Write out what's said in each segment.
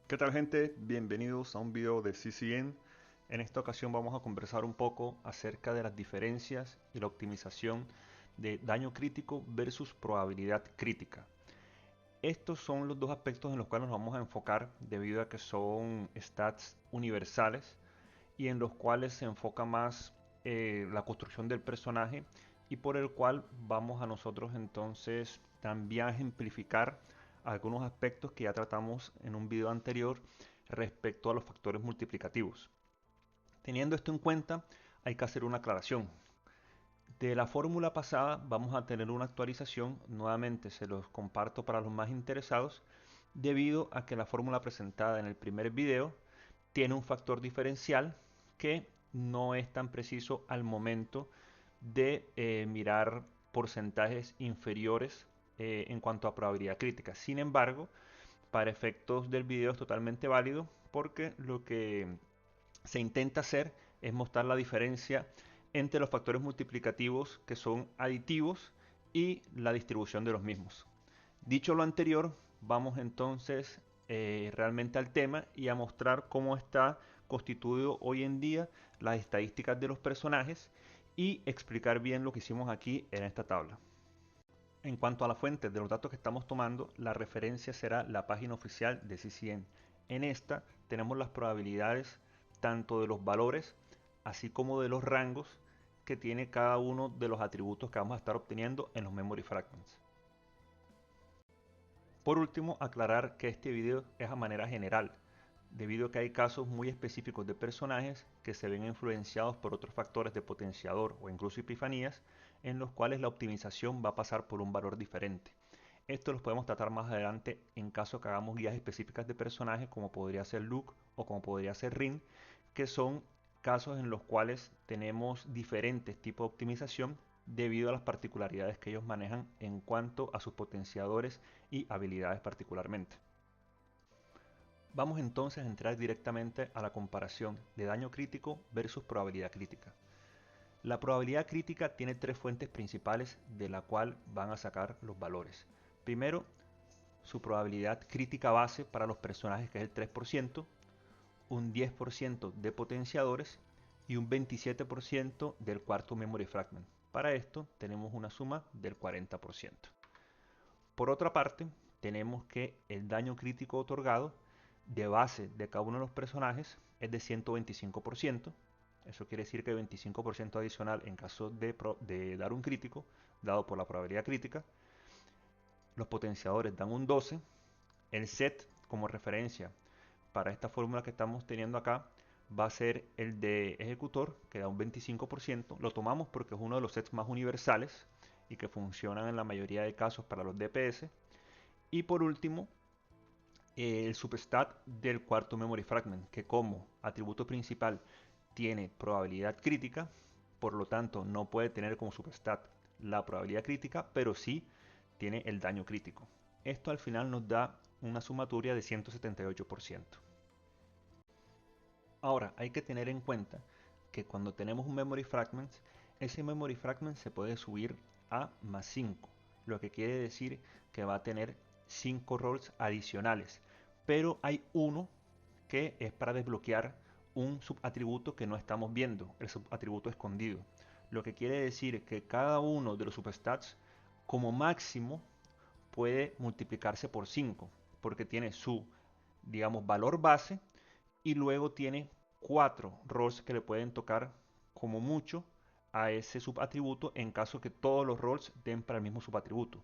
¿Qué tal, gente? Bienvenidos a un video de CCN. En esta ocasión vamos a conversar un poco acerca de las diferencias y la optimización de daño crítico versus probabilidad crítica. Estos son los dos aspectos en los cuales nos vamos a enfocar debido a que son stats universales y en los cuales se enfoca más la construcción del personaje y por el cual vamos a nosotros entonces también a ejemplificar algunos aspectos que ya tratamos en un video anterior respecto a los factores multiplicativos. Teniendo esto en cuenta, hay que hacer una aclaración. De la fórmula pasada vamos a tener una actualización, nuevamente se los comparto para los más interesados, debido a que la fórmula presentada en el primer video tiene un factor diferencial que no es tan preciso al momento de mirar porcentajes inferiores en cuanto a probabilidad crítica. Sin embargo, para efectos del video es totalmente válido porque lo que se intenta hacer es mostrar la diferencia entre los factores multiplicativos que son aditivos y la distribución de los mismos. Dicho lo anterior, vamos entonces realmente al tema y a mostrar cómo está constituido hoy en día las estadísticas de los personajes y explicar bien lo que hicimos aquí en esta tabla. En cuanto a la fuente de los datos que estamos tomando, la referencia será la página oficial de CCN. En esta tenemos las probabilidades tanto de los valores así como de los rangos que tiene cada uno de los atributos que vamos a estar obteniendo en los memory fragments. Por último, aclarar que este video es a manera general, debido a que hay casos muy específicos de personajes que se ven influenciados por otros factores de potenciador o incluso epifanías, en los cuales la optimización va a pasar por un valor diferente. Esto los podemos tratar más adelante en caso que hagamos guías específicas de personajes como podría ser Luke o como podría ser Rin, que son casos en los cuales tenemos diferentes tipos de optimización debido a las particularidades que ellos manejan en cuanto a sus potenciadores y habilidades particularmente. Vamos entonces a entrar directamente a la comparación de daño crítico versus probabilidad crítica. La probabilidad crítica tiene tres fuentes principales de la cual van a sacar los valores. Primero, su probabilidad crítica base para los personajes que es el 3%, un 10% de potenciadores y un 27% del cuarto memory fragment. Para esto tenemos una suma del 40%. Por otra parte, tenemos que el daño crítico otorgado de base de cada uno de los personajes es de 125%. Eso quiere decir que 25% adicional en caso de dar un crítico, dado por la probabilidad crítica. Los potenciadores dan un 12%. El set como referencia para esta fórmula que estamos teniendo acá va a ser el de ejecutor, que da un 25%. Lo tomamos porque es uno de los sets más universales y que funcionan en la mayoría de casos para los DPS. Y por último, el substat del cuarto memory fragment, que como atributo principal tiene probabilidad crítica, por lo tanto no puede tener como substat la probabilidad crítica, pero sí tiene el daño crítico. Esto al final nos da una sumatoria de 178%. Ahora, hay que tener en cuenta que cuando tenemos un memory fragment, ese memory fragment se puede subir a más 5, lo que quiere decir que va a tener 5 roles adicionales, pero hay uno que es para desbloquear un subatributo que no estamos viendo, el subatributo escondido, lo que quiere decir que cada uno de los substats como máximo puede multiplicarse por 5, porque tiene su, digamos, valor base y luego tiene 4 roles que le pueden tocar como mucho a ese subatributo en caso que todos los roles den para el mismo subatributo.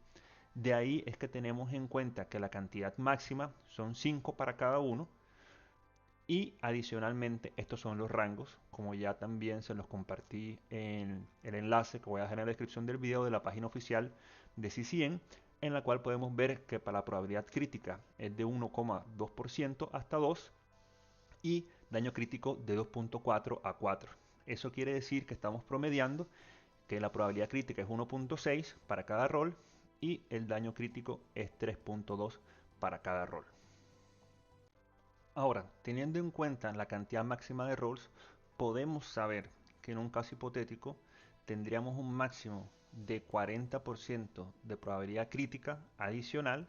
De ahí es que tenemos en cuenta que la cantidad máxima son 5 para cada uno y adicionalmente estos son los rangos, como ya también se los compartí en el enlace que voy a dejar en la descripción del video de la página oficial de CCN, en la cual podemos ver que para la probabilidad crítica es de 1,2% hasta 2 y daño crítico de 2.4 a 4. Eso quiere decir que estamos promediando que la probabilidad crítica es 1.6 para cada rol y el daño crítico es 3.2 para cada rol. Ahora, teniendo en cuenta la cantidad máxima de rolls, podemos saber que en un caso hipotético tendríamos un máximo de 40% de probabilidad crítica adicional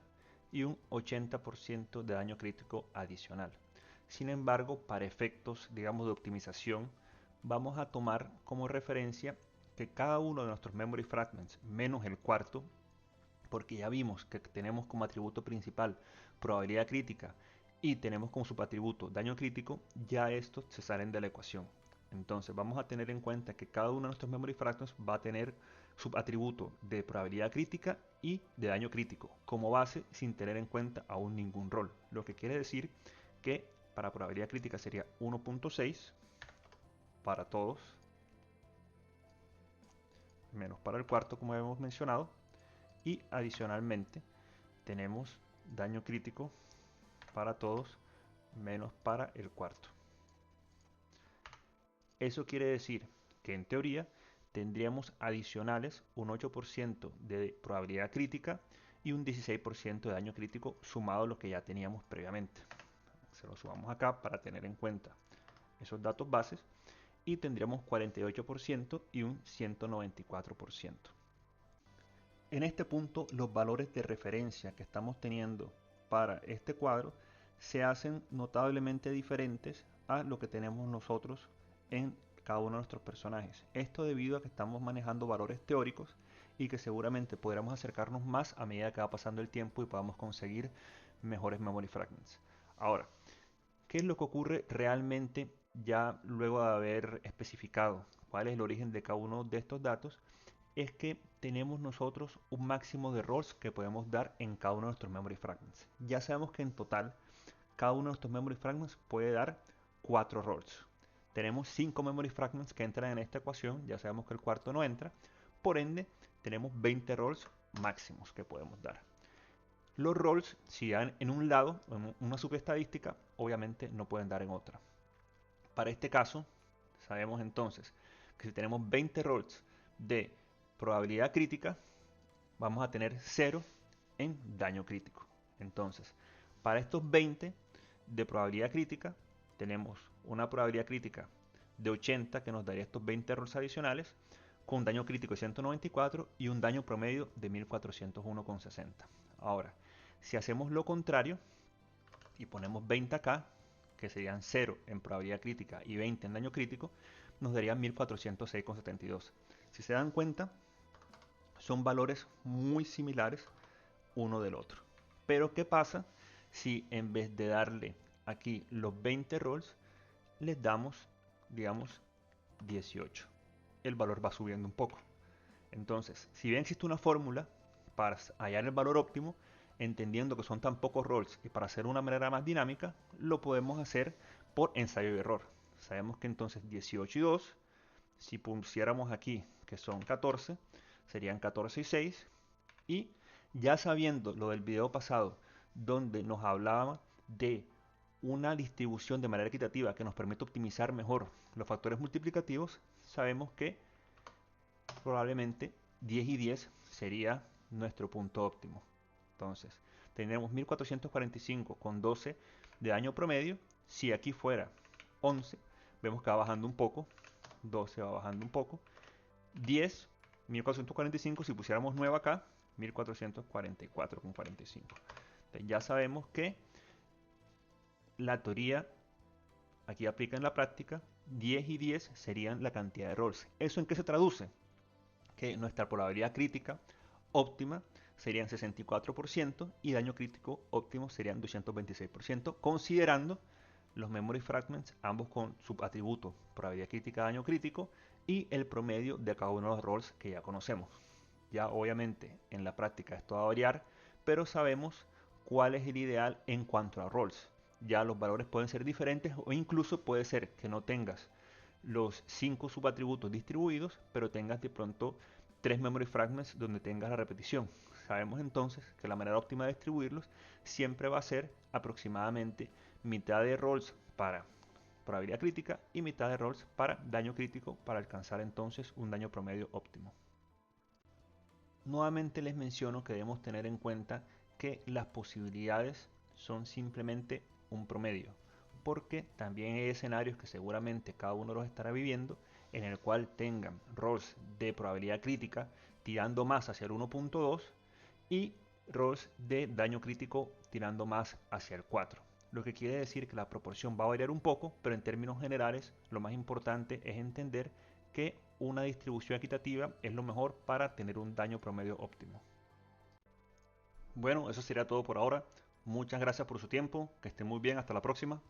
y un 80% de daño crítico adicional. Sin embargo, para efectos, digamos, de optimización, vamos a tomar como referencia que cada uno de nuestros memory fragments, menos el cuarto, porque ya vimos que tenemos como atributo principal probabilidad crítica y tenemos como subatributo daño crítico, ya estos se salen de la ecuación. Entonces vamos a tener en cuenta que cada uno de nuestros memory fragments va a tener subatributo de probabilidad crítica y de daño crítico como base, sin tener en cuenta aún ningún rol. Lo que quiere decir que para probabilidad crítica sería 1.6 para todos, menos para el cuarto como hemos mencionado, y adicionalmente tenemos daño crítico para todos menos para el cuarto. Eso quiere decir que en teoría tendríamos adicionales un 8% de probabilidad crítica y un 16% de daño crítico sumado a lo que ya teníamos previamente. Se lo sumamos acá para tener en cuenta esos datos bases y tendríamos 48% y un 194%. En este punto, los valores de referencia que estamos teniendo para este cuadro se hacen notablemente diferentes a lo que tenemos nosotros en cada uno de nuestros personajes. Esto debido a que estamos manejando valores teóricos y que seguramente podremos acercarnos más a medida que va pasando el tiempo y podamos conseguir mejores memory fragments. Ahora, ¿qué es lo que ocurre realmente ya luego de haber especificado cuál es el origen de cada uno de estos datos? Es que tenemos nosotros un máximo de roles que podemos dar en cada uno de nuestros memory fragments. Ya sabemos que en total cada uno de estos memory fragments puede dar 4 roles. Tenemos 5 memory fragments que entran en esta ecuación, ya sabemos que el cuarto no entra, por ende tenemos 20 roles máximos que podemos dar. Los roles, si dan en un lado, en una subestadística, obviamente no pueden dar en otra. Para este caso, sabemos entonces que si tenemos 20 roles de probabilidad crítica, vamos a tener 0 en daño crítico. Entonces, para estos 20 de probabilidad crítica, tenemos una probabilidad crítica de 80 que nos daría estos 20 rolls adicionales, con daño crítico de 194 y un daño promedio de 1401,60. Ahora, si hacemos lo contrario y ponemos 20 acá, que serían 0 en probabilidad crítica y 20 en daño crítico, nos daría 1406,72. Si se dan cuenta, son valores muy similares uno del otro. Pero ¿qué pasa si en vez de darle aquí los 20 rolls, les damos, digamos, 18? El valor va subiendo un poco. Entonces, si bien existe una fórmula para hallar el valor óptimo, entendiendo que son tan pocos rolls y para hacer una manera más dinámica, lo podemos hacer por ensayo y error. Sabemos que entonces 18 y 2, si pusiéramos aquí que son 14, serían 14 y 6. Y ya sabiendo lo del video pasado, donde nos hablaba de una distribución de manera equitativa que nos permite optimizar mejor los factores multiplicativos, sabemos que probablemente 10 y 10 sería nuestro punto óptimo. Entonces, tendremos 1445 con 12 de daño promedio. Si aquí fuera 11, vemos que va bajando un poco. 12 va bajando un poco. 10, 1445, si pusiéramos 9 acá, 1444,45. Entonces ya sabemos que la teoría aquí aplica en la práctica. 10 y 10 serían la cantidad de rolls. ¿Eso en qué se traduce? Que nuestra probabilidad crítica óptima serían 64% y daño crítico óptimo serían 226%, considerando los memory fragments, ambos con subatributo probabilidad crítica, daño crítico y el promedio de cada uno de los roles que ya conocemos. Ya obviamente en la práctica esto va a variar, pero sabemos cuál es el ideal en cuanto a roles. Ya los valores pueden ser diferentes o incluso puede ser que no tengas los 5 subatributos distribuidos, pero tengas de pronto 3 memory fragments donde tengas la repetición. Sabemos entonces que la manera óptima de distribuirlos siempre va a ser aproximadamente mitad de roles para probabilidad crítica y mitad de rolls para daño crítico para alcanzar entonces un daño promedio óptimo. Nuevamente les menciono que debemos tener en cuenta que las posibilidades son simplemente un promedio, porque también hay escenarios que seguramente cada uno los estará viviendo en el cual tengan rolls de probabilidad crítica tirando más hacia el 1.2 y rolls de daño crítico tirando más hacia el 4. Lo que quiere decir que la proporción va a variar un poco, pero en términos generales lo más importante es entender que una distribución equitativa es lo mejor para tener un daño promedio óptimo. Bueno, eso sería todo por ahora. Muchas gracias por su tiempo, que estén muy bien, hasta la próxima.